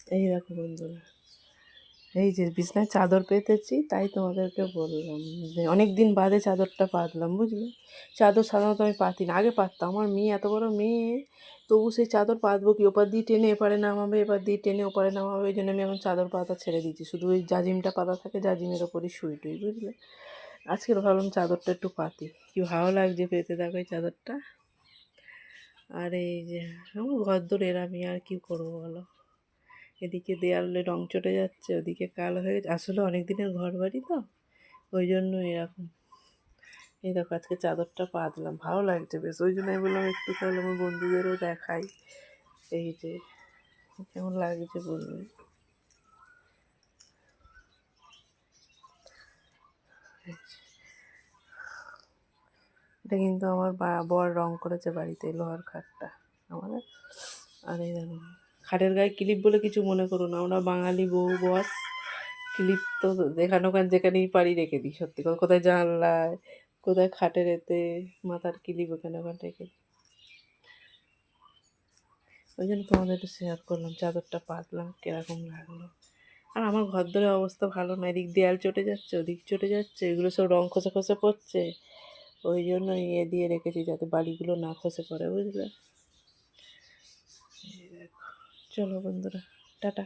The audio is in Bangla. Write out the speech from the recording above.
এই দেখো বন্ধুরা, এই যে বিছনায় চাদর পেতেছি, তাই তোমাদেরকে বললাম যে অনেক দিন বাদে চাদরটা পাতলাম, বুঝলে। চাদর সাধারণত আমি পাতি না, আগে পাততাম। আমার মেয়ে, এত বড় মেয়ে, তবু সেই চাদর পাতবো কি, ওপার দিয়ে টেনে এপারে নামাবে, এপার দিয়ে টেনে ওপারে নামাবে। ওই জন্য আমি এখন চাদর পাতা ছেড়ে দিয়েছি, শুধু ওই জাজিমটা পাতা থাকে, জাজিমের ওপরই শুই টুই, বুঝলে। আজকের ভাবলাম চাদরটা একটু পাতি, কি ভালো লাগছে পেতে, দেখো এই চাদরটা। আর এই যে আমার ঘরদোর এরামি, আর কি করবো বলো। এদিকে দেয়ালে রং চটে যাচ্ছে, ওদিকে কালো হয়ে গেছে, আসলে অনেক দিনের ঘর বাড়ি তো, ওই জন্য এরকম। এই দেখো আজকে চাদরটা পাতলাম, ভালো লাগছে বেশ, ওই জন্য আমি বললাম একটু তাহলে আমার বন্ধুদেরও দেখাই। এই যে কেমন লাগছে বলবে। এটা কিন্তু আমার বর রং করেছে বাড়িতে, লোহার খাটটা আমাদের। আর এই দেখো, খাটের গায়ে ক্লিপ বলে কিছু মনে করো না, আমরা বাঙালি বউ বস, ক্লিপ তো যেখানে ওখানে যেখানেই পারি রেখে দিই, সত্যি কথা। কোথায় জানলায়, কোথায় খাটের এতে, মাথার ক্লিপ ওখানে ওখানে রেখে দিই। ওই জন্য তোমাদের একটু শেয়ার করলাম, চাদরটা পাতলাম কীরকম লাগলো। আর আমার ঘরদোরের অবস্থা ভালো না, এদিক দেয়াল চটে যাচ্ছে, ওদিক চটে যাচ্ছে, এগুলো সব রং খসে খসে পড়ছে। ওই জন্য ইয়ে দিয়ে রেখেছি যাতে বাড়িগুলো না খসে পড়ে, বুঝলে। চলো বন্ধুরা, টাটা।